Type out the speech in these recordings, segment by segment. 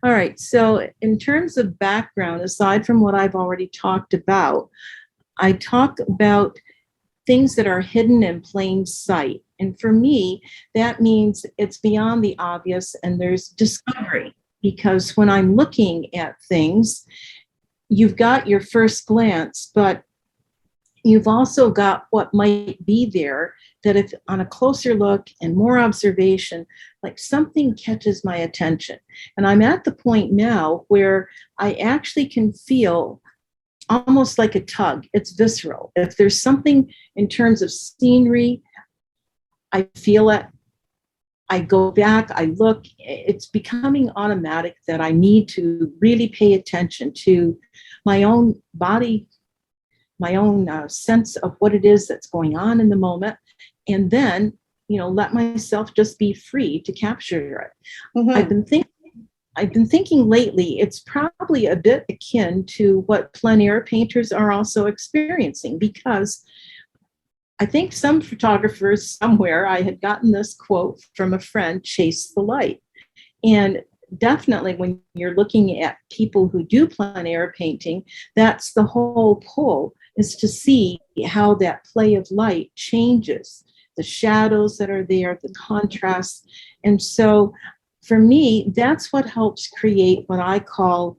All right. So, in terms of background, aside from what I've already talked about, I talk about things that are hidden in plain sight. And for me, that means it's beyond the obvious and there's discovery. Because when I'm looking at things, you've got your first glance, but you've also got what might be there that if on a closer look and more observation, like something catches my attention. And I'm at the point now where I actually can feel almost like a tug. It's visceral. If there's something in terms of scenery, I feel it. I go back, I look. It's becoming automatic that I need to really pay attention to my own body, my own sense of what it is that's going on in the moment, and then let myself just be free to capture it. Mm-hmm. I've been thinking lately, it's probably a bit akin to what plein air painters are also experiencing, because I think some photographers somewhere, I had gotten this quote from a friend, chase the light. And definitely when you're looking at people who do plein air painting, that's the whole pull, is to see how that play of light changes the shadows that are there, the contrasts. And so for me, that's what helps create what I call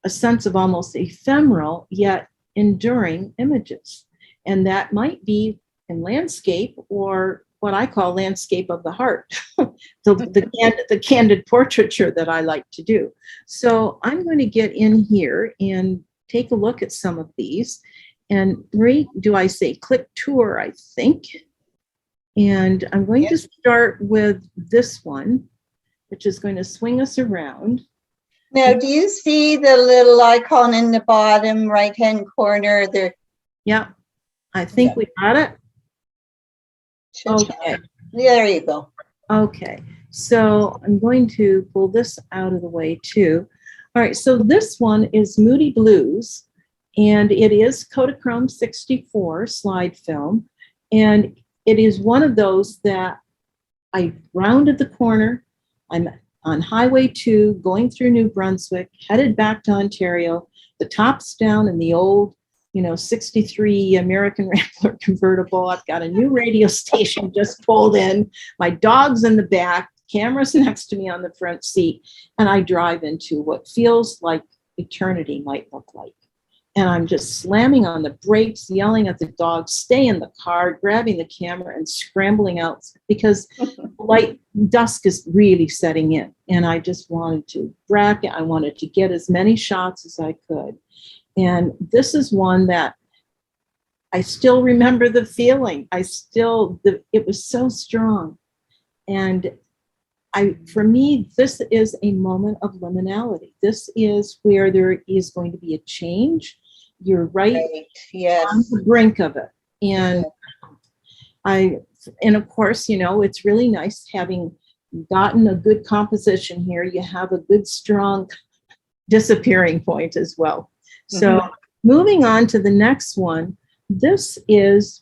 a sense of almost ephemeral yet enduring images. And that might be in landscape, or what I call landscape of the heart, the candid portraiture that I like to do. So I'm going to get in here and take a look at some of these. And Marie, do I say click tour, I think? And I'm going to start with this one, which is going to swing us around. Now, do you see the little icon in the bottom right-hand corner there? Yeah, I think we got it. Okay. There you go. Okay, so I'm going to pull this out of the way too. All right, so this one is Moody Blues, and it is Kodachrome 64 slide film. And it is one of those that I rounded the corner. I'm on Highway 2 going through New Brunswick, headed back to Ontario. The top's down in the old 63 American Rambler convertible. I've got a new radio station just pulled in. My dog's in the back, camera's next to me on the front seat, and I drive into what feels like eternity might look like. And I'm just slamming on the brakes, yelling at the dog, stay in the car, grabbing the camera and scrambling out because dusk is really setting in. And I just wanted to bracket. I wanted to get as many shots as I could. And this is one that I still remember the feeling. It was so strong. And for me, this is a moment of liminality. This is where there is going to be a change. You're right. Yes. On the brink of it. And of course, it's really nice having gotten a good composition here. You have a good, strong disappearing point as well. So moving on to the next one, this is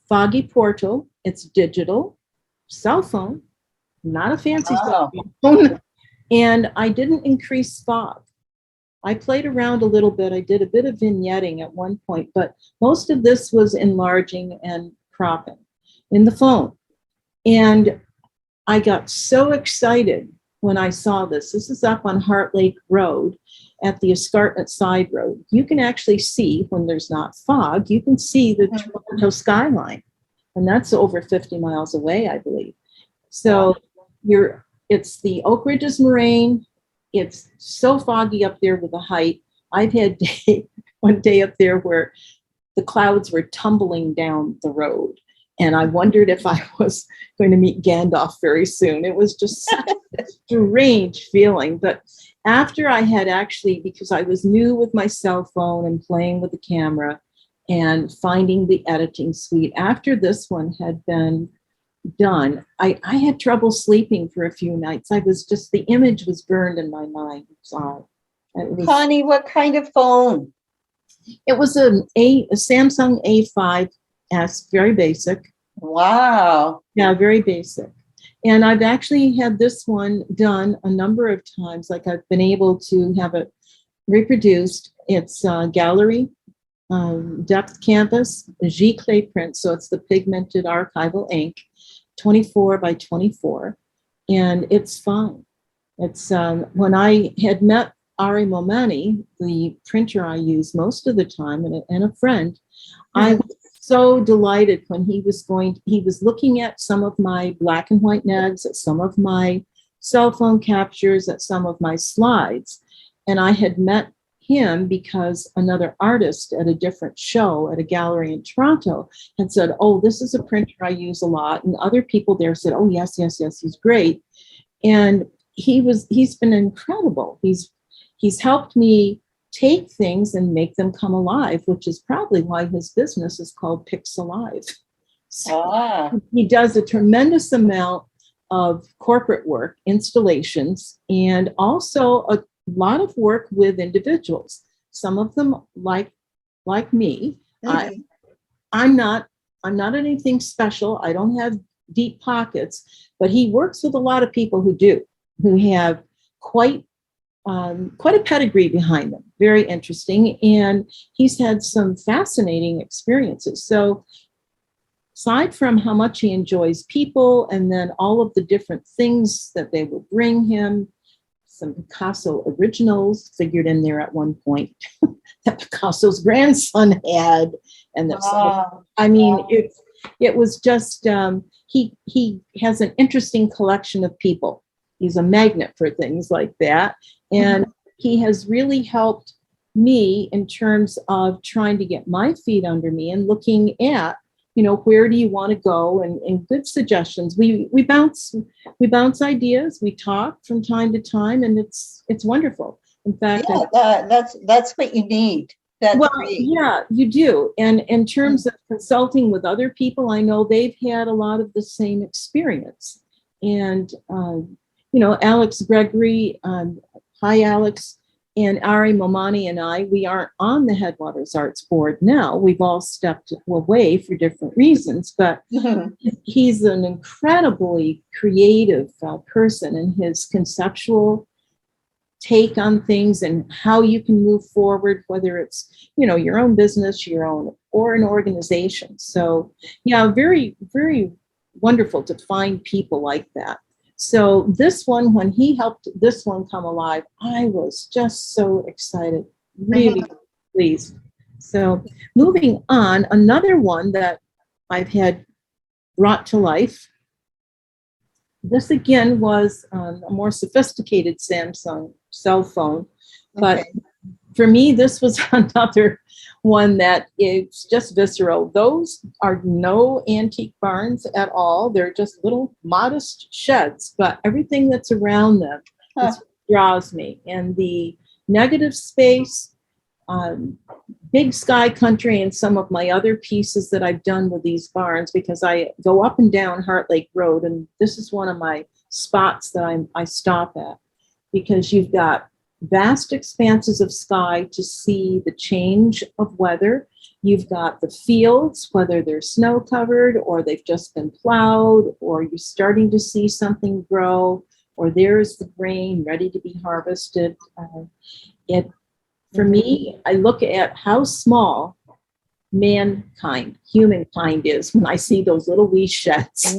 Foggy Portal. It's digital, cell phone, not a fancy cell phone. And I didn't increase fog. I played around a little bit. I did a bit of vignetting at one point, but most of this was enlarging and cropping in the phone. And I got so excited when I saw this. This is up on Heart Lake Road at the Escarpment Side Road. You can actually see, when there's not fog, you can see the Toronto skyline. And that's over 50 miles away, I believe. So it's the Oak Ridges Moraine. It's so foggy up there with the height. I've had one day up there where the clouds were tumbling down the road. And I wondered if I was going to meet Gandalf very soon. It was just such a strange feeling. But after I had actually, because I was new with my cell phone and playing with the camera and finding the editing suite, after this one had been done, I had trouble sleeping for a few nights. The image was burned in my mind. Connie, what kind of phone? It was a Samsung A5S, very basic. Wow. Yeah, very basic. And I've actually had this one done a number of times. Like I've been able to have it reproduced. It's gallery, depth canvas, G clay print. So it's the pigmented archival ink, 24 by 24. And it's fine. It's when I had met Ari Momani, the printer I use most of the time, and a friend, I was so delighted when he was looking at some of my black and white negs, at some of my cell phone captures, at some of my slides. And I had met him because another artist at a different show at a gallery in Toronto had said, oh, this is a printer I use a lot. And other people there said, oh, yes, yes, yes, he's great. And he's been incredible. He's helped me take things and make them come alive, which is probably why his business is called Pix Alive. So he does a tremendous amount of corporate work, installations, and also a lot of work with individuals. Some of them like me. I'm not anything special. I don't have deep pockets, but he works with a lot of people who do, who have quite a pedigree behind them. Very interesting. And he's had some fascinating experiences. So aside from how much he enjoys people and then all of the different things that they will bring him, some Picasso originals figured in there at one point that Picasso's grandson had. And that it was just, he has an interesting collection of people. He's a magnet for things like that. And he has really helped me in terms of trying to get my feet under me and looking at, where do you want to go, and good suggestions. We bounce ideas, we talk from time to time, and it's wonderful. In fact, that's what you need. That's great. Yeah, you do. And in terms of consulting with other people, I know they've had a lot of the same experience. And Alex Gregory, hi Alex, and Ari Momani and I, we aren't on the Headwaters Arts Board now. We've all stepped away for different reasons, but he's an incredibly creative person, and his conceptual take on things and how you can move forward, whether it's, your own business, or an organization. So yeah, very, very wonderful to find people like that. So this one, when he helped this one come alive, I was just so excited, really pleased. So moving on, another one that I've had brought to life. This again was a more sophisticated Samsung cell phone, but for me, this was another one that is just visceral. Those are no antique barns at all. They're just little modest sheds, but everything that's around them draws me. And the negative space, big sky country, and some of my other pieces that I've done with these barns, because I go up and down Heart Lake Road, and this is one of my spots that I stop at, because you've got vast expanses of sky to see the change of weather. You've got the fields, whether they're snow covered or they've just been plowed, or you're starting to see something grow, or there's the grain ready to be harvested. For me, I look at how small humankind is when I see those little wee sheds.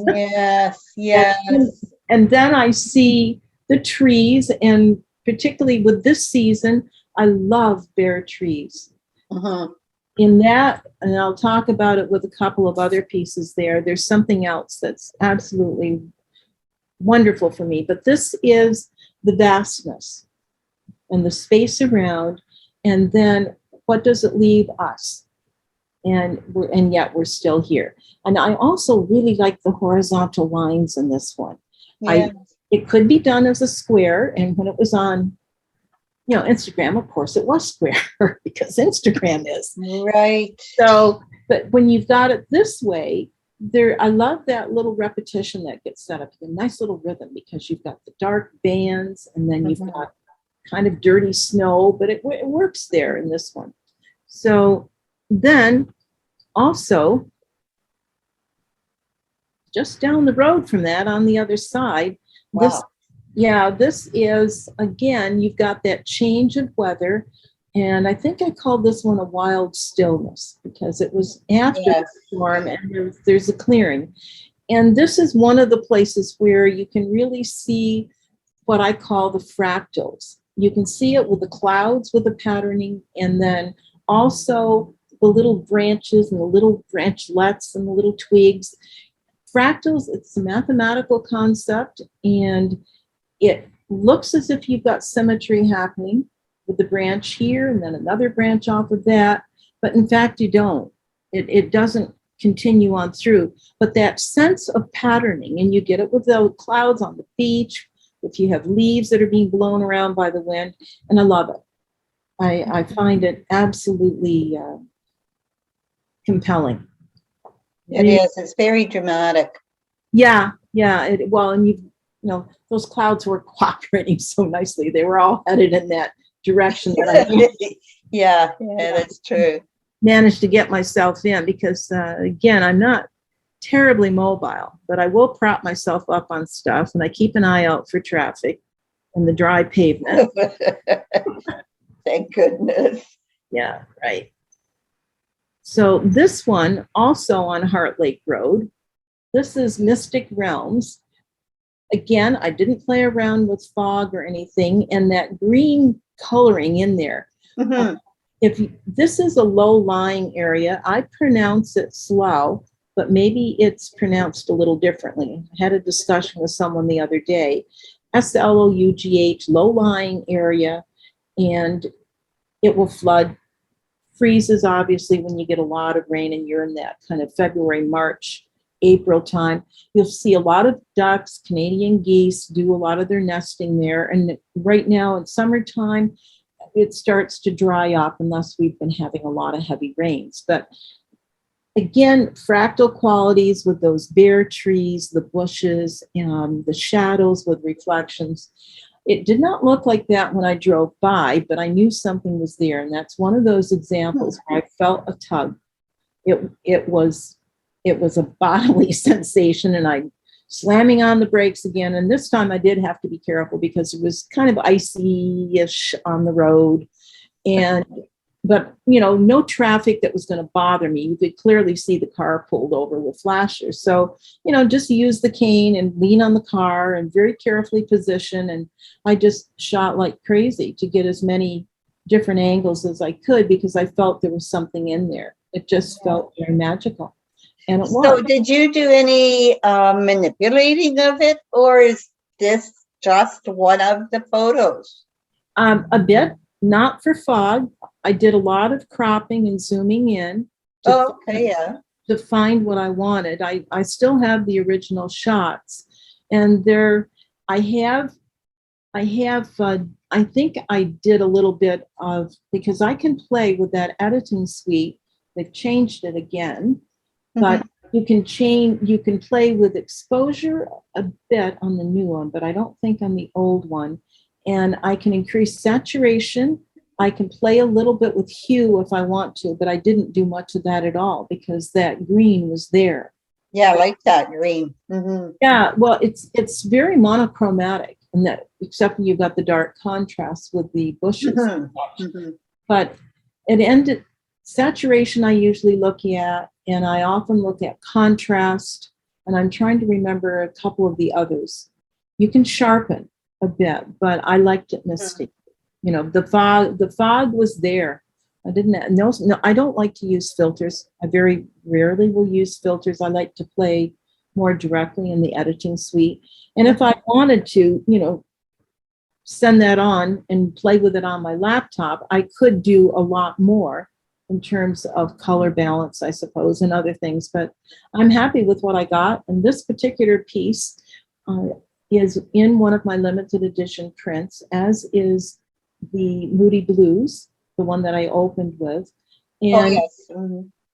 Yes. And then I see the trees, and particularly with this season, I love bare trees. In that, and I'll talk about it with a couple of other pieces there, there's something else that's absolutely wonderful for me. But this is the vastness and the space around, and then what does it leave us? And yet we're still here. And I also really like the horizontal lines in this one. It could be done as a square, and when it was on, Instagram, of course, it was square because Instagram is. Right. So, but when you've got it this way, I love that little repetition that gets set up, a nice little rhythm, because you've got the dark bands, and then you've got kind of dirty snow, but it works there in this one. So then also, just down the road from that on the other side. This, Wow. yeah, this is, again, you've got that change of weather. And I think I called this one a wild stillness because it was after the Yes. storm and there's a clearing. And this is one of the places where you can really see what I call the fractals. You can see it with the clouds with the patterning, and then also the little branches and the little branchlets and the little twigs. Fractals, it's a mathematical concept, and it looks as if you've got symmetry happening with the branch here and then another branch off of that, but in fact you don't. It doesn't continue on through, but that sense of patterning, and you get it with the clouds on the beach, if you have leaves that are being blown around by the wind, and I love it. I find it absolutely compelling. It is. It's very dramatic. Yeah, yeah. Well, and you know, those clouds were cooperating so nicely. They were all headed in that direction that I Yeah, that's true. managed to get myself in because, again, I'm not terribly mobile, but I will prop myself up on stuff and I keep an eye out for traffic and the dry pavement. Thank goodness. Yeah, right. So this one, also on Heart Lake Road, this is Mystic Realms. Again, I didn't play around with fog or anything, and that green coloring in there. Mhm. This is a low-lying area, I pronounce it Slough, but maybe it's pronounced a little differently. I had a discussion with someone the other day. Slough, low-lying area, and it will flood. Freezes, obviously, when you get a lot of rain and you're in that kind of February, March, April time. You'll see a lot of ducks, Canadian geese do a lot of their nesting there. And right now in summertime, it starts to dry up unless we've been having a lot of heavy rains. But again, fractal qualities with those bare trees, the bushes, the shadows with reflections. It did not look like that when I drove by, but I knew something was there. And that's one of those examples where I felt a tug. It was a bodily sensation, and I slamming on the brakes again. And this time I did have to be careful because it was kind of icy-ish on the road. But no traffic that was going to bother me. You could clearly see the car pulled over with flashers. So, just use the cane and lean on the car and very carefully position. And I just shot like crazy to get as many different angles as I could because I felt there was something in there. It just felt very magical. And it was. So did you do any manipulating of it, or is this just one of the photos? A bit, not for fog. I did a lot of cropping and zooming in to find what I wanted. I still have the original shots, and I think I did a little bit of, because I can play with that editing suite. They've changed it again, but you can play with exposure a bit on the new one, but I don't think on the old one. And I can increase saturation. I can play a little bit with hue if I want to, but I didn't do much of that at all because that green was there. Yeah, I like that green. Mm-hmm. Yeah, well, it's very monochromatic, and that except when you've got the dark contrast with the bushes. Mm-hmm. But it ended saturation. I usually look at, and I often look at contrast, and I'm trying to remember a couple of the others. You can sharpen a bit, but I liked it misty. The fog was there. I don't like to use filters. I very rarely will use filters. I like to play more directly in the editing suite. And if I wanted to, send that on and play with it on my laptop, I could do a lot more in terms of color balance, I suppose, and other things. But I'm happy with what I got. And this particular piece is in one of my limited edition prints, as is the Moody Blues, the one that I opened with. And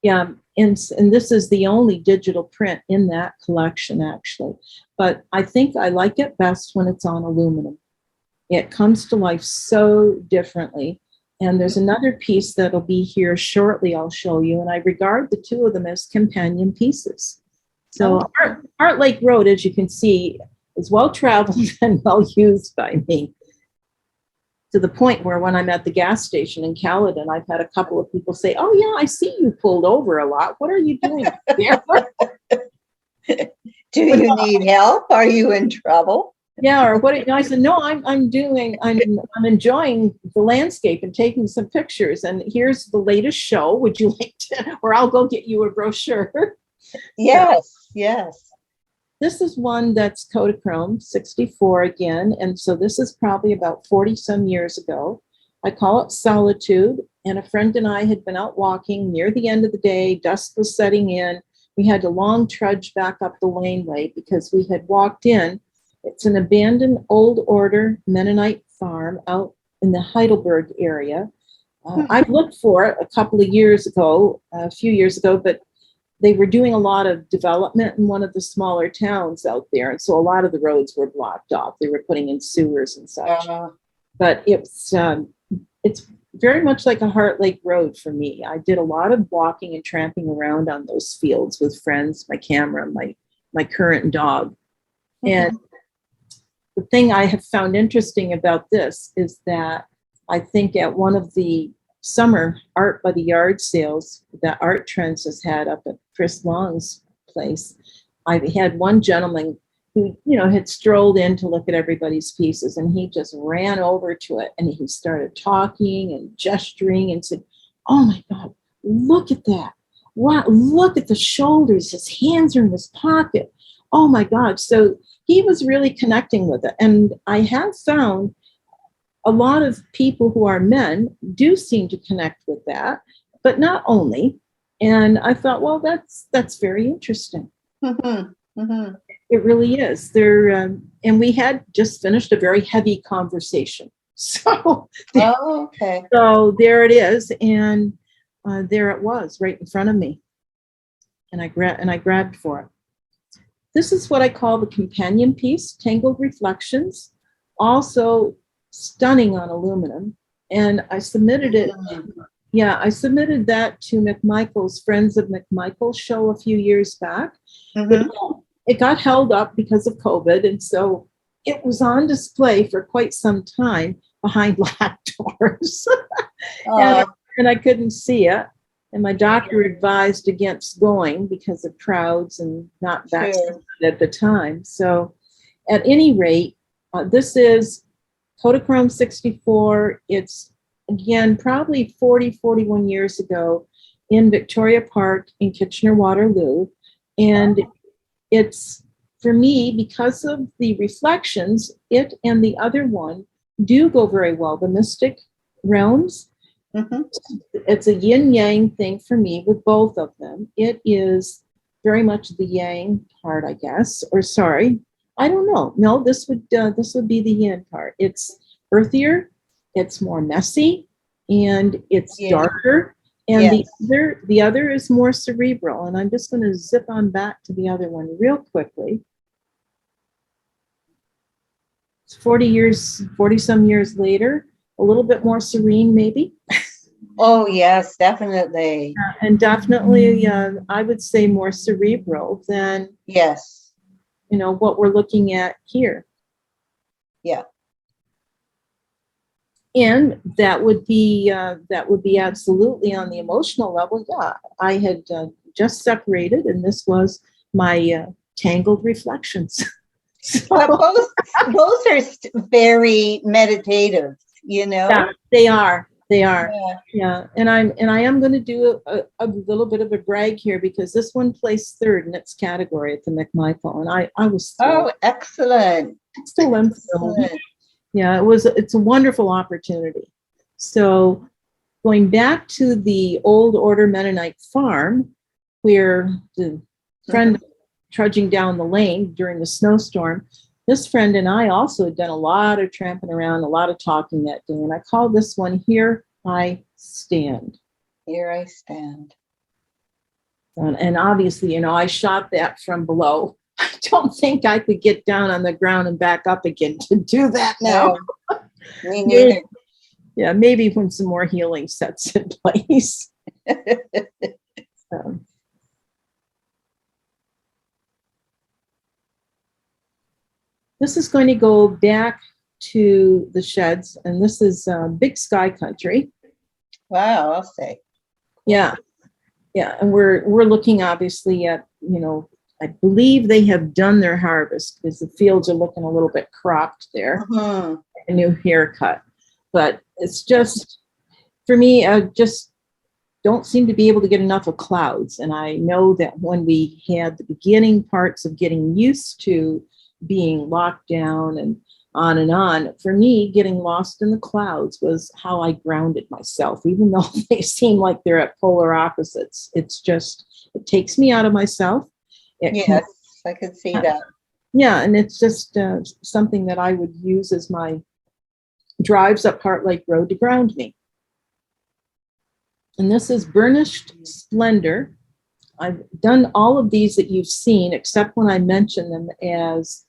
yeah, and this is the only digital print in that collection, actually. But I think I like it best when it's on aluminum. It comes to life so differently. And there's another piece that'll be here shortly I'll show you, and I regard the two of them as companion pieces. So Art Lake Road, as you can see, is well-traveled and well-used by me, to the point where when I'm at the gas station in Caledon, I've had a couple of people say, "Oh yeah, I see you pulled over a lot. What are you doing there?" Do you need help? Are you in trouble? Yeah, or what? I said, "No, I'm enjoying the landscape and taking some pictures. And here's the latest show. Would you like to? Or I'll go get you a brochure." Yes, yes. This is one that's Kodachrome 64 again. And so this is probably about 40 some years ago. I call it Solitude. And a friend and I had been out walking near the end of the day. Dusk was setting in. We had to long trudge back up the laneway because we had walked in. It's an abandoned old order Mennonite farm out in the Heidelberg area. I looked for it a few years ago, but they were doing a lot of development in one of the smaller towns out there. And so a lot of the roads were blocked off. They were putting in sewers and such. But it's very much like a Heart Lake Road for me. I did a lot of walking and tramping around on those fields with friends, my camera, my current dog. And the thing I have found interesting about this is that I think at one of the summer art by the yard sales that Art Trends has had up at Chris Long's place, I had one gentleman who, had strolled in to look at everybody's pieces, and he just ran over to it and he started talking and gesturing and said, "Oh my God, look at that. Wow, look at the shoulders. His hands are in his pocket. Oh my God." So he was really connecting with it. And I have found a lot of people who are men do seem to connect with that, but not only. And I thought, well, that's very interesting. It really is. And we had just finished a very heavy conversation. So, okay. So there it is, and there it was, right in front of me, and I grabbed for it. This is what I call the companion piece, Tangled Reflections, also stunning on aluminum. And I submitted it. Yeah, I submitted that to McMichael's Friends of McMichael show a few years back. But it got held up because of COVID. And so it was on display for quite some time behind locked doors. And I couldn't see it. And my doctor advised against going because of crowds and not vaccinated at the time. So at any rate, this is Kodachrome 64. It's, again, probably 40, 41 years ago in Victoria Park in Kitchener-Waterloo. And it's, for me, because of the reflections, it and the other one do go very well. The Mystic Realms. It's a yin-yang thing for me with both of them. It is very much the yang part, I guess, or sorry, I don't know. No, this would be the yin part. It's earthier, it's more messy, and it's darker. And the other is more cerebral. And I'm just going to zip on back to the other one real quickly. It's 40 some years later, a little bit more serene, maybe. Oh, yes, definitely. And definitely, I would say more cerebral than, what we're looking at here. Yeah. And that would be absolutely on the emotional level. Yeah, I had just separated, and this was my Tangled Reflections. But both are very meditative, Yeah, they are. Yeah. And I am going to do a little bit of a brag here because this one placed third in its category at the McMichael, and I was thrilled. Oh, excellent. Still am thrilled. Yeah, it's a wonderful opportunity. So going back to the old order Mennonite farm, where the friend trudging down the lane during the snowstorm, this friend and I also had done a lot of tramping around, a lot of talking that day. And I call this one Here I Stand. Here I Stand. And obviously, I shot that from below. I don't think I could get down on the ground and back up again to do that now. No, me neither. Yeah, maybe when some more healing sets in place. This is going to go back to the sheds, and this is Big Sky Country. Wow, I'll say. Yeah, yeah, and we're looking obviously at, I believe they have done their harvest because the fields are looking a little bit cropped there, Mhm. a new haircut. But it's just, for me, I just don't seem to be able to get enough of clouds. And I know that when we had the beginning parts of getting used to being locked down and on, for me, getting lost in the clouds was how I grounded myself, even though they seem like they're at polar opposites. It's just, it takes me out of myself. Yes, I could see that. Yeah, and it's just something that I would use as my drives up Heart Lake Road to ground me. And this is Burnished Splendor. I've done all of these that you've seen, except when I mention them as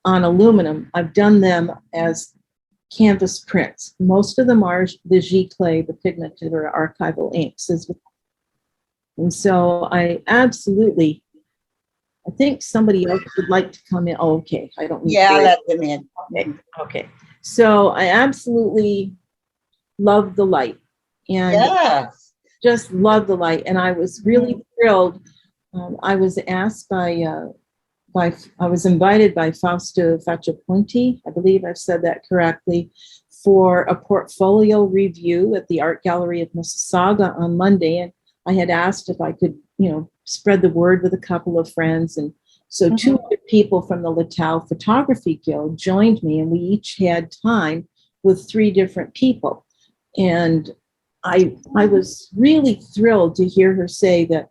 on aluminum. I've done them as canvas prints. Most of them are the Giclée, the pigmented or archival inks. And so I think somebody else would like to come in. Oh, okay. I don't need Yeah, to. let them in. Okay. So I absolutely love the light. And Yes. just love the light. And I was really thrilled. I was asked I was invited by Fausto Facciapunti, I believe I've said that correctly, for a portfolio review at the Art Gallery of Mississauga on Monday. And I had asked if I could, spread the word with a couple of friends. And so two other people from the Littau Photography Guild joined me, and we each had time with 3 different people. And I was really thrilled to hear her say that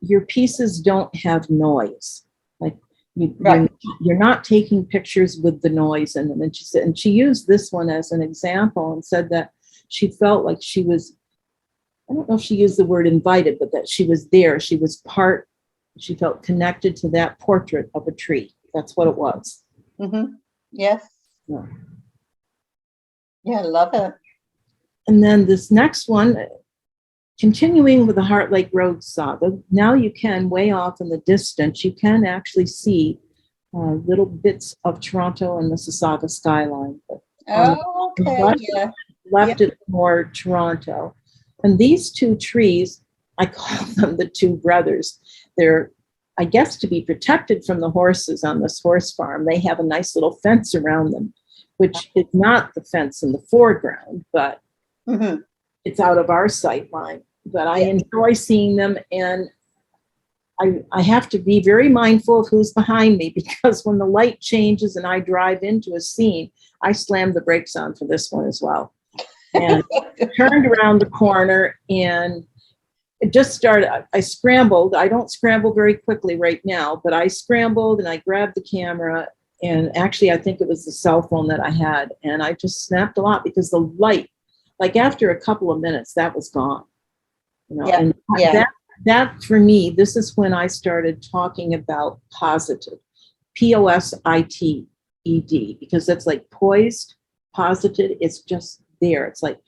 your pieces don't have noise. Like you're not taking pictures with the noise in them. And she used this one as an example and said that she felt like she was, I don't know if she used the word invited, but that she was there. She was she felt connected to that portrait of a tree. That's what it was. Mm-hmm. Yes. Yeah. Yeah, I love it. And then this next one, continuing with the Heart Lake Road saga, now you can, way off in the distance, you can actually see little bits of Toronto and Mississauga skyline. But Oh, okay. Yeah. left it more Toronto. And these 2 trees, I call them the 2 brothers. They're, I guess, to be protected from the horses on this horse farm. They have a nice little fence around them, which is not the fence in the foreground, but it's out of our sight line. But I enjoy seeing them, and I have to be very mindful of who's behind me, because when the light changes and I drive into a scene, I slammed the brakes on for this one as well. And turned around the corner, and it just started. I scrambled. I don't scramble very quickly right now, but I scrambled and I grabbed the camera. And actually, I think it was the cell phone that I had. And I just snapped a lot because the light, like after a couple of minutes, that was gone. And that for me, this is when I started talking about positive, POSITED, because it's like poised, posited. It's just there. It's like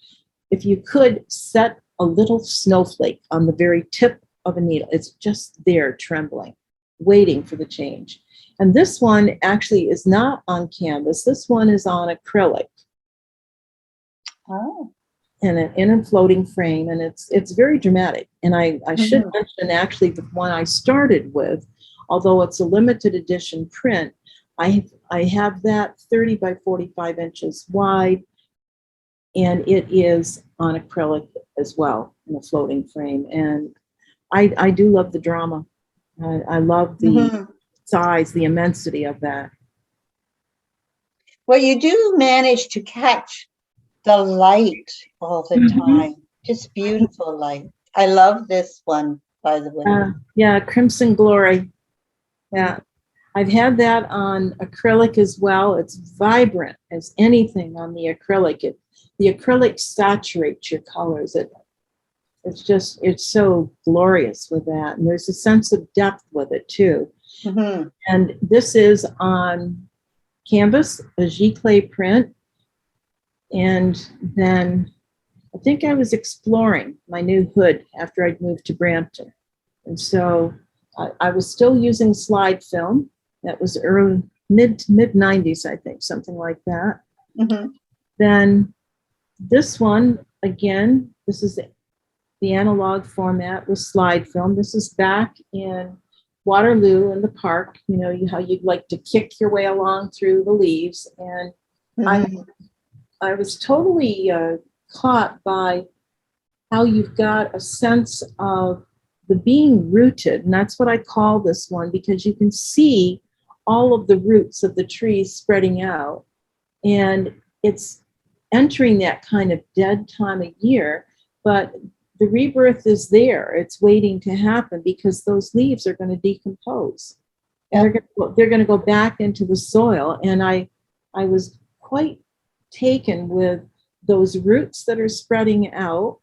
if you could set a little snowflake on the very tip of a needle, it's just there trembling, waiting for the change. And this one actually is not on canvas. This one is on acrylic. Oh. And in a floating frame, and it's very dramatic. And I should mention actually the one I started with, although it's a limited edition print, I have that 30 by 45 inches wide, and it is on acrylic as well in a floating frame. And I do love the drama. I love the size, the immensity of that. Well, you do manage to catch the light all the time. Just beautiful light. I love this one, by the way. Yeah, Crimson Glory. Yeah, I've had that on acrylic as well. It's vibrant as anything on the acrylic. The acrylic saturates your colors. It's so glorious with that. And there's a sense of depth with it too. And this is on canvas, a Giclée print. And then I think I was exploring my new hood after I'd moved to Brampton. And so I was still using slide film. That was early mid 90s, I think, something like that. Mm-hmm. Then this one, again, this is the analog format with slide film. This is back in Waterloo in the park, you know, how you'd like to kick your way along through the leaves. And Mm-hmm. I was totally caught by how you've got a sense of the being rooted. And that's what I call this one, because you can see all of the roots of the trees spreading out. And it's entering that kind of dead time of year, but the rebirth is there. It's waiting to happen because those leaves are going to decompose. And they're going to go back into the soil. And I was quite taken with those roots that are spreading out,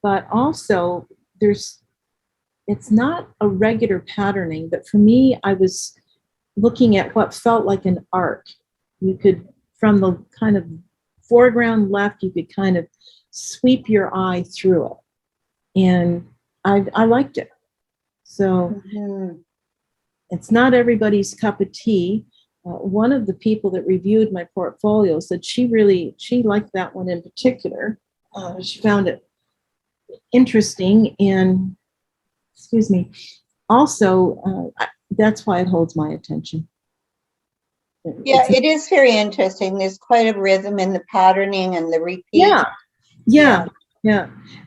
but also it's not a regular patterning, but for me, I was looking at what felt like an arc. You could, from the kind of foreground left, you could kind of sweep your eye through it. And I liked it. So it's not everybody's cup of tea. One of the people that reviewed my portfolio said she liked that one in particular. She found it interesting, and excuse me, also that's why it holds my attention. Yeah, it is very interesting. There's quite a rhythm in the patterning and the repeat. Yeah.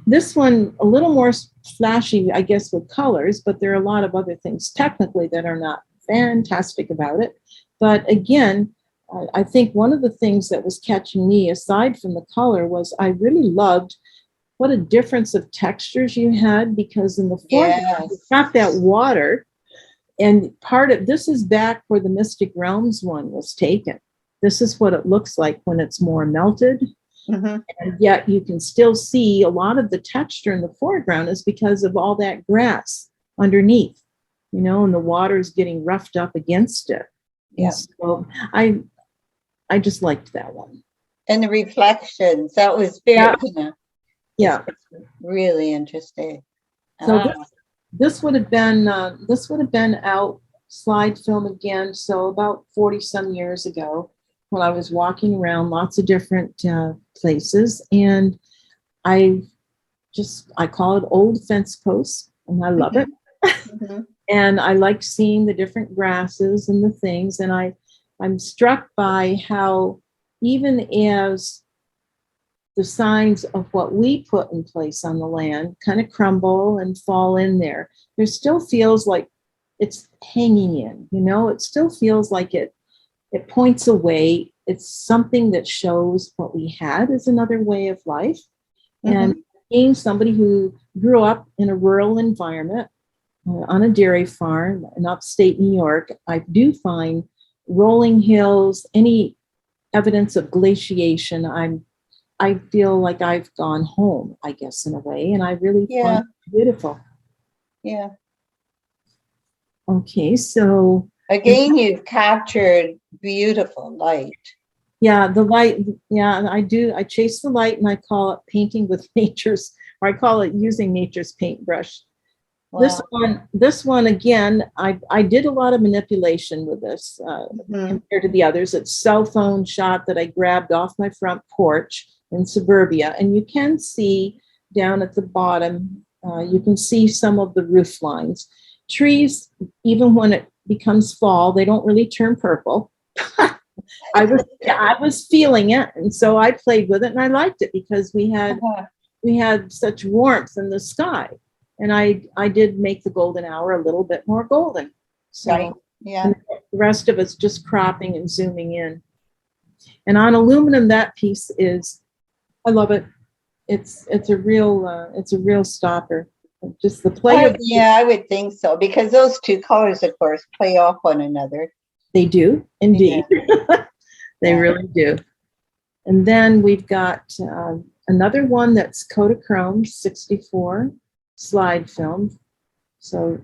This one a little more flashy, I guess, with colors, but there are a lot of other things technically that are not fantastic about it. But again, I think one of the things that was catching me, aside from the color, was I really loved what a difference of textures you had, because in the foreground, you got that water. And part of this is back where the Mystic Realms one was taken. This is what it looks like when it's more melted. Mm-hmm. And yet you can still see a lot of the texture in the foreground is because of all that grass underneath, you know, and the water is getting roughed up against it. Yeah. So I just liked that one. And the reflections, that was very, really interesting. So this would have been out slide film again. So about 40 some years ago, when I was walking around lots of different places, and I call it old fence posts, and I love it. Mm-hmm. And I like seeing the different grasses and the things, and I'm struck by how even as the signs of what we put in place on the land kind of crumble and fall in there still feels like it's hanging in, you know, it still feels like it points away. It's something that shows what we had as another way of life. Mm-hmm. And being somebody who grew up in a rural environment on a dairy farm in upstate New York, I do find rolling hills, any evidence of glaciation, I feel like I've gone home, I guess, in a way, and I really find it beautiful. Yeah. Okay, so again, you've captured beautiful light. Yeah, the light. Yeah, I do. I chase the light, and I call it painting with nature's, or I call it using nature's paintbrush. Wow. This one again, I did a lot of manipulation with this compared to the others. It's cell phone shot that I grabbed off my front porch in suburbia, and you can see down at the bottom, you can see some of the roof lines. Trees, even when it becomes fall, they don't really turn purple. I was feeling it, and so I played with it, and I liked it because we had such warmth in the sky. And I did make the golden hour a little bit more golden. So right. Yeah. The rest of it's just cropping and zooming in. And on aluminum, that piece is, I love it. It's a real stopper. Just the play of I would think so, because those two colors, of course, play off one another. They do, indeed. Yeah. They really do. And then we've got another one that's Kodachrome 64. Slide film. So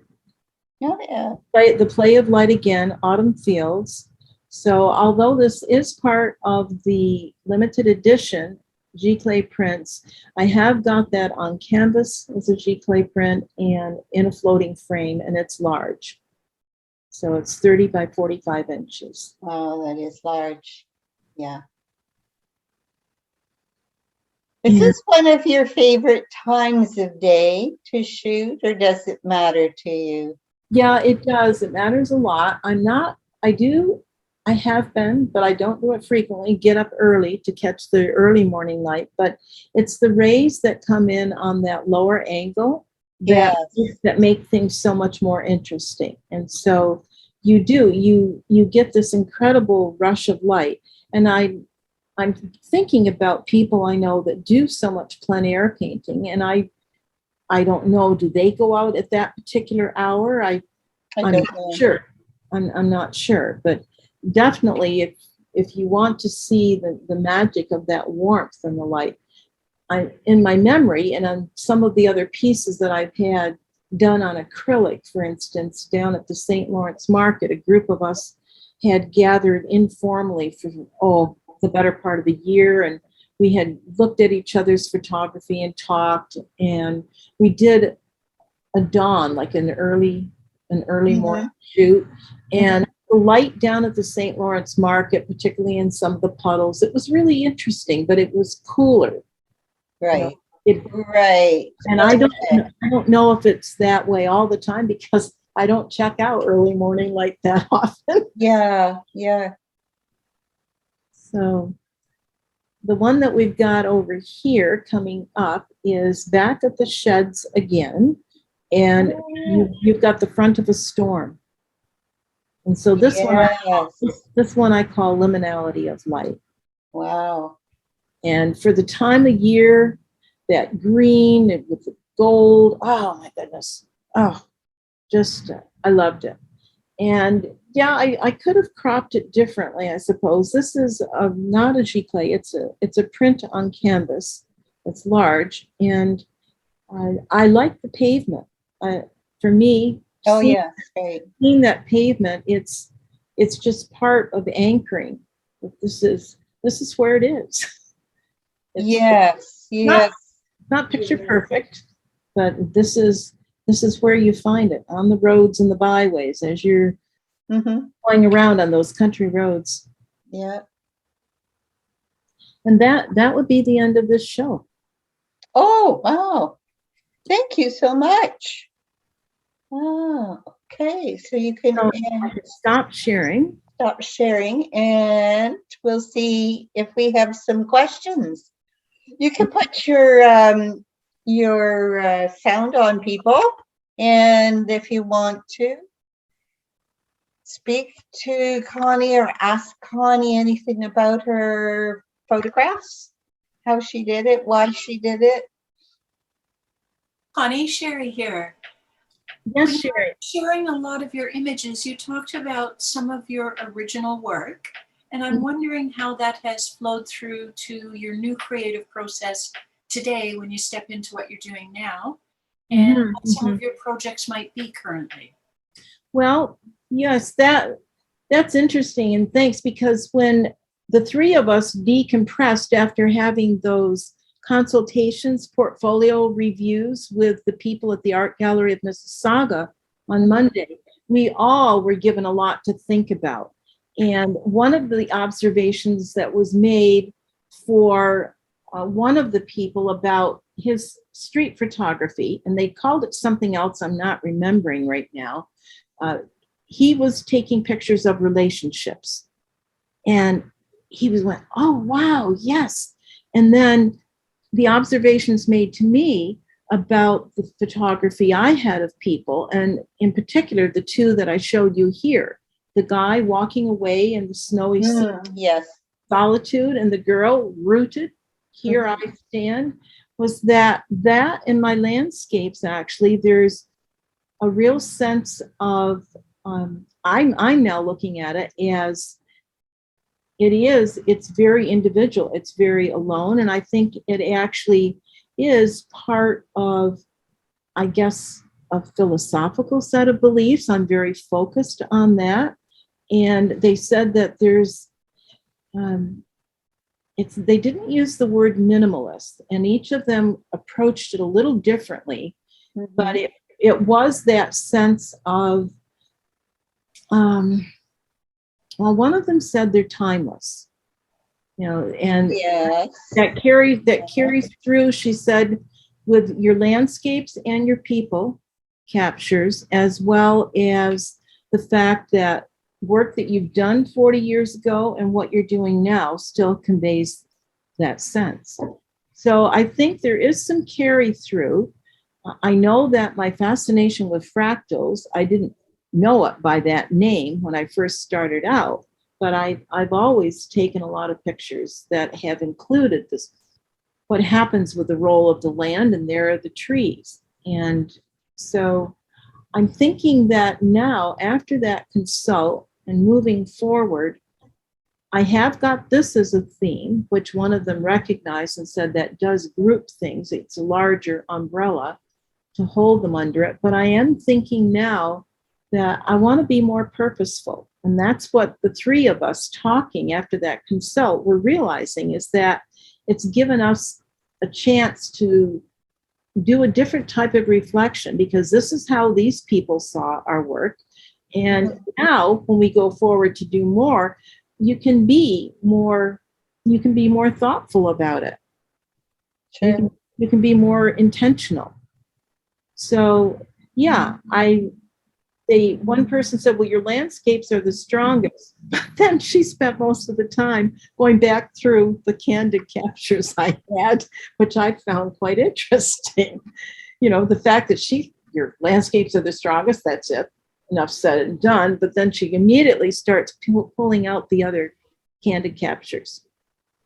the play of light again, autumn fields. So although this is part of the limited edition Giclée prints, I have got that on canvas as a Giclée print and in a floating frame, and it's large. So it's 30 by 45 inches. Oh, that is large. Yeah. Is Yeah. this one of your favorite times of day to shoot, or does it matter to you? Yeah, it does. It matters a lot. I have been, but I don't do it frequently, get up early to catch the early morning light. But it's the rays that come in on that lower angle that Yes. that make things so much more interesting. And so you get this incredible rush of light. And I'm thinking about people I know that do so much plein air painting, and I don't know, do they go out at that particular hour? I I'm don't not know. sure. I'm not sure, but definitely if you want to see the magic of that warmth and the light, I in my memory and on some of the other pieces that I've had done on acrylic, for instance, down at the St. Lawrence Market, a group of us had gathered informally for the better part of the year, and we had looked at each other's photography and talked, and we did a dawn, like an early morning shoot. And the light down at the St. Lawrence Market, particularly in some of the puddles, it was really interesting, but it was cooler. Right. Right. And I don't know if it's that way all the time because I don't check out early morning light that often. Yeah, yeah. So the one that we've got over here coming up is back at the sheds again. And you've got the front of a storm. And so this one I call liminality of light. Wow. And for the time of year, that green with the gold, oh my goodness. Oh, just, I loved it. And yeah, I could have cropped it differently, I suppose. This is not a giclée, it's a print on canvas. It's large, and I like the pavement. For me, seeing that pavement, it's just part of anchoring. This is where it is. It's not picture perfect, but this is where you find it, on the roads and the byways as you're flying around on those country roads. Yeah. And that would be the end of this show. Oh, wow. Thank you so much. Oh, okay. So you can stop sharing. Stop sharing, and we'll see if we have some questions. You can put your sound on, people, and if you want to speak to Connie or ask Connie anything about her photographs, how she did it, why she did it. Connie, Sherry here. Yes, Sherry. Sharing a lot of your images, you talked about some of your original work, and I'm wondering how that has flowed through to your new creative process today when you step into what you're doing now, and what some of your projects might be currently. Well, yes, that's interesting, and thanks, because when the three of us decompressed after having those consultations, portfolio reviews with the people at the Art Gallery of Mississauga on Monday, we all were given a lot to think about. And one of the observations that was made for one of the people about his street photography, and they called it something else I'm not remembering right now, he was taking pictures of relationships. And he went, oh, wow, yes. And then the observations made to me about the photography I had of people, and in particular, the two that I showed you here, the guy walking away in the snowy sea, solitude, and the girl rooted, here I stand, was that in my landscapes, actually, there's a real sense of, I'm now looking at it as it's very individual, it's very alone, and I think it actually is part of, I guess, a philosophical set of beliefs. I'm very focused on that. And they said that there's, they didn't use the word minimalist, and each of them approached it a little differently, but it was that sense of well, one of them said they're timeless, and Yes. that carries through. She said, with your landscapes and your people captures, as well as the fact that work that you've done 40 years ago and what you're doing now still conveys that sense. So I think there is some carry through. I know that my fascination with fractals, I didn't know it by that name when I first started out, but I've always taken a lot of pictures that have included this, what happens with the roll of the land, and there are the trees. And so I'm thinking that now, after that consult and moving forward, I have got this as a theme, which one of them recognized and said that does group things. It's a larger umbrella to hold them under it. But I am thinking now that I want to be more purposeful. And that's what the three of us talking after that consult were realizing, is that it's given us a chance to do a different type of reflection, because this is how these people saw our work. And now when we go forward to do more, you can be more thoughtful about it. Sure. You can be more intentional. So yeah, one person said, well, your landscapes are the strongest. But then she spent most of the time going back through the candid captures I had, which I found quite interesting. The fact that your landscapes are the strongest, that's it. Enough said and done. But then she immediately starts pulling out the other candid captures.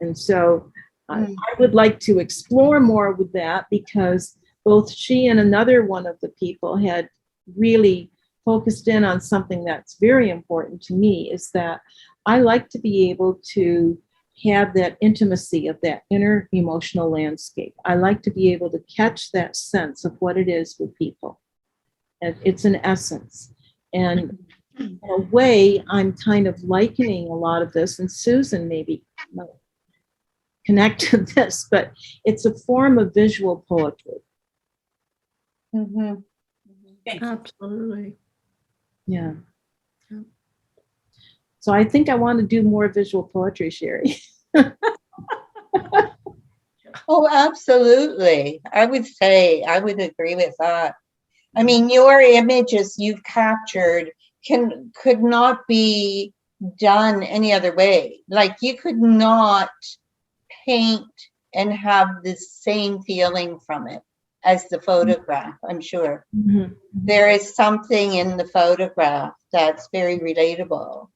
And so I would like to explore more with that, because both she and another one of the people had really focused in on something that's very important to me, is that I like to be able to have that intimacy of that inner emotional landscape. I like to be able to catch that sense of what it is with people. And it's an essence. And in a way, I'm kind of likening a lot of this, and Susan maybe connect to this, but it's a form of visual poetry. Mm-hmm. Absolutely. Yeah. So I think I want to do more visual poetry, Sherry. Oh, absolutely. I would agree with that. I mean, your images you've captured could not be done any other way. Like, you could not paint and have the same feeling from it as the photograph, I'm sure. Mm-hmm. There is something in the photograph that's very relatable.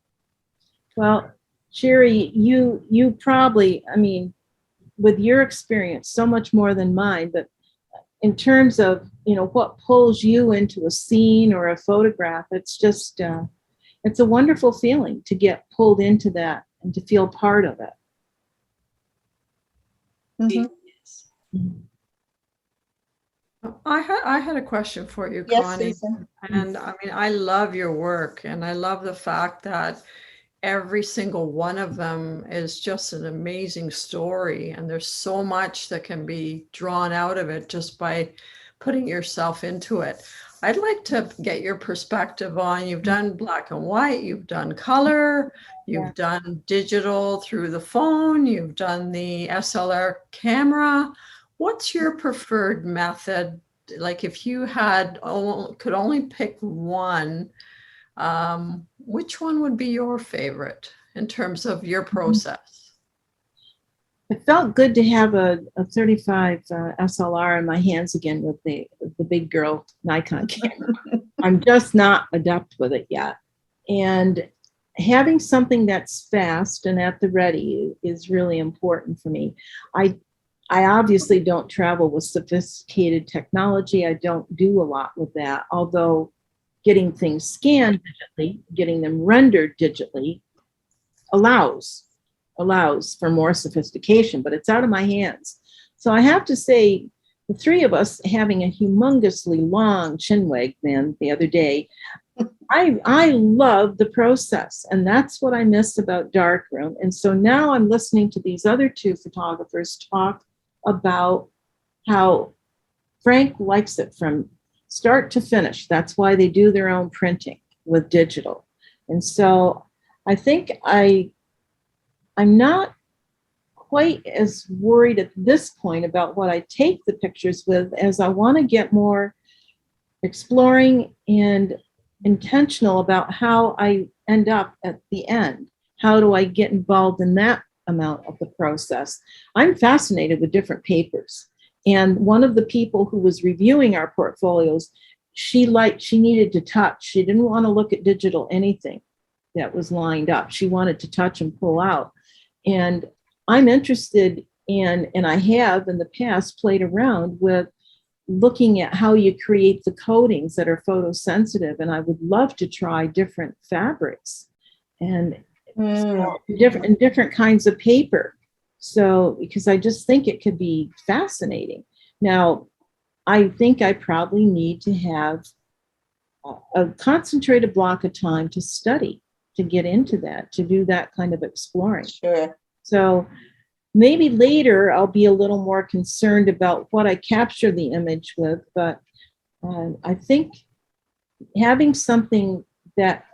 Well, Sherry, you probably, I mean, with your experience, so much more than mine, but in terms of, what pulls you into a scene or a photograph, it's just, it's a wonderful feeling to get pulled into that and to feel part of it. Mm-hmm. I had a question for you, Yes, Connie. Susan. And I mean, I love your work, and I love the fact that every single one of them is just an amazing story. And there's so much that can be drawn out of it just by putting yourself into it. I'd like to get your perspective on, you've done black and white, you've done color, you've done digital through the phone, you've done the SLR camera. What's your preferred method? Like, if you could only pick one, which one would be your favorite in terms of your process? It felt good to have a 35 SLR in my hands again with the big girl Nikon camera. I'm just not adept with it yet. And having something that's fast and at the ready is really important for me. I obviously don't travel with sophisticated technology. I don't do a lot with that, although getting things scanned digitally, getting them rendered digitally allows for more sophistication, but it's out of my hands. So I have to say, the three of us having a humongously long chinwag then the other day, I love the process, and that's what I miss about Darkroom. And so now I'm listening to these other two photographers talk about how Frank likes it from start to finish. That's why they do their own printing with digital. And so I think I'm not quite as worried at this point about what I take the pictures with, as I want to get more exploring and intentional about how I end up at the end. How do I get involved in that amount of the process? I'm fascinated with different papers. And one of the people who was reviewing our portfolios, she needed to touch. She didn't want to look at digital anything that was lined up. She wanted to touch and pull out. And I'm interested in, and I have in the past played around with looking at how you create the coatings that are photosensitive. And I would love to try different fabrics and different kinds of paper. So, because I just think it could be fascinating. Now, I think I probably need to have a concentrated block of time to study, to get into that, to do that kind of exploring. Sure. So maybe later I'll be a little more concerned about what I capture the image with, but I think having something that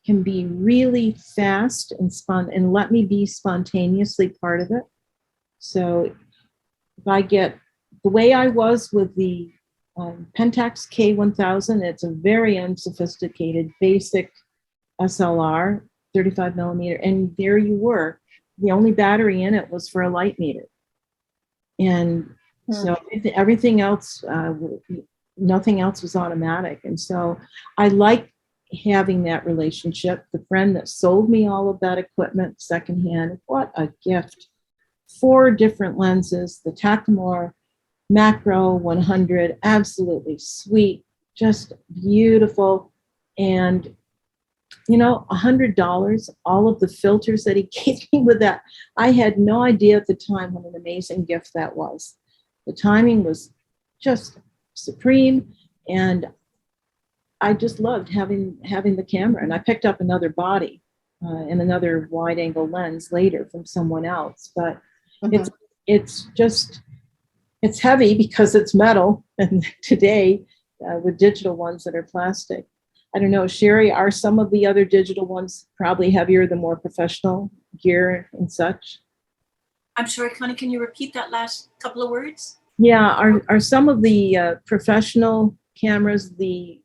can be really fast and let me be spontaneously part of it. So if I get the way I was with the Pentax K1000, it's a very unsophisticated, basic SLR, 35 millimeter, and there you were. The only battery in it was for a light meter. And so everything else, nothing else was automatic. And so I like having that relationship. The friend that sold me all of that equipment secondhand, what a gift. 4 different lenses, the Takamore Macro 100, absolutely sweet, just beautiful. And $100, all of the filters that he gave me with that. I had no idea at the time what an amazing gift that was. The timing was just supreme, and I just loved having the camera. And I picked up another body and another wide angle lens later from someone else. But it's heavy because it's metal, and today with digital ones that are plastic. I don't know, Sherry, are some of the other digital ones probably heavier than more professional gear and such? I'm sorry, Connie, can you repeat that last couple of words? Yeah, are some of the professional cameras, the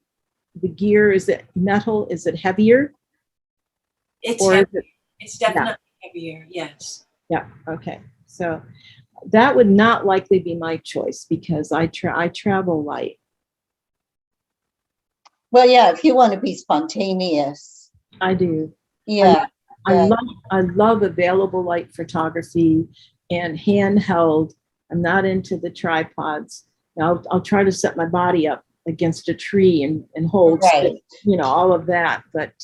gear, is it metal? Is it heavier? It's Or heavy. is it, It's definitely heavier, yes. yeah, okay. So that would not likely be my choice because I travel light. Well, yeah, if you want to be spontaneous. I do. Yeah. I love available light photography and handheld. I'm not into the tripods. I'll try to set my body up against a tree and hold, Right. all of that. But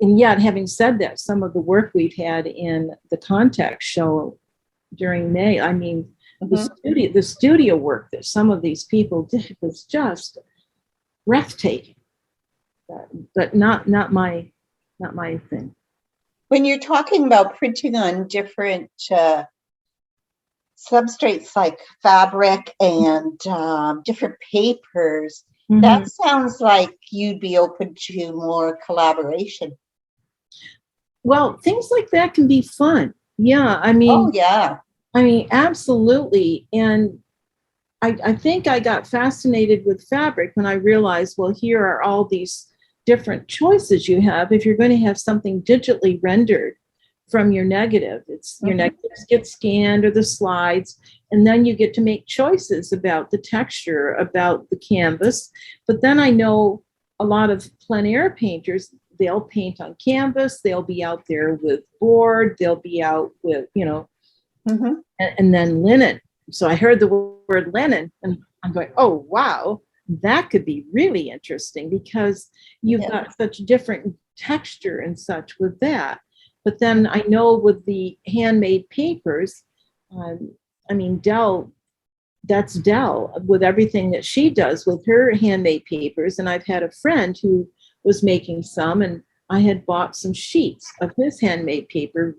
and yet, having said that, some of the work we've had in the Contact show during May, I mean, the studio work that some of these people did was just breathtaking. But not my thing. When you're talking about printing on different substrates like fabric and different papers, that sounds like you'd be open to more collaboration. Well, things like that can be fun. Yeah, I mean, Oh, yeah. I mean, absolutely. And I think I got fascinated with fabric when I realized, well, here are all these different choices you have. If you're going to have something digitally rendered from your negative, your negatives get scanned or the slides, and then you get to make choices about the texture, about the canvas. But then I know a lot of plein air painters, they'll paint on canvas, they'll be out there with board, they'll be out with, and then linen. So I heard the word linen and I'm going, oh, wow, that could be really interesting because you've got such different texture and such with that. But then I know with the handmade papers, I mean, that's Dell with everything that she does with her handmade papers. And I've had a friend who was making some, and I had bought some sheets of his handmade paper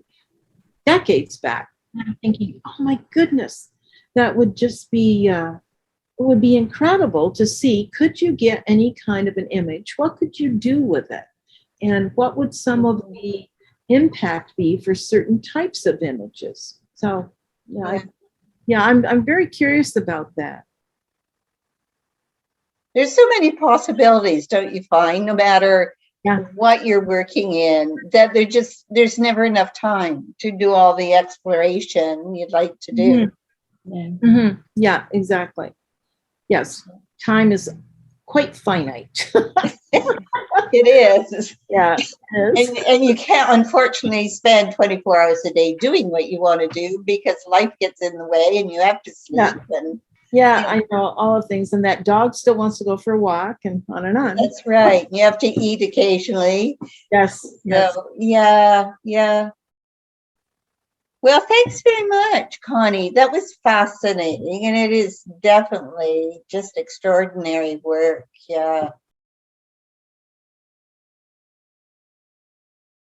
decades back. And I'm thinking, oh my goodness, that would just be would be incredible to see, could you get any kind of an image? What could you do with it? And what would some of the impact be for certain types of images? So, I'm very curious about that. There's so many possibilities, don't you find, no matter Yeah. what you're working in, that there's never enough time to do all the exploration you'd like to do. Mhm. Yeah, exactly. Yes, time is quite finite. It is. Yeah, it is. And you can't, unfortunately, spend 24 hours a day doing what you want to do because life gets in the way and you have to sleep. Yeah. And Yeah, I know all of things. And that dog still wants to go for a walk and on and on. that's right. You have to eat occasionally. Yes. Yes. So, yeah. Well, thanks very much, Connie. That was fascinating. And it is definitely just extraordinary work. Yeah.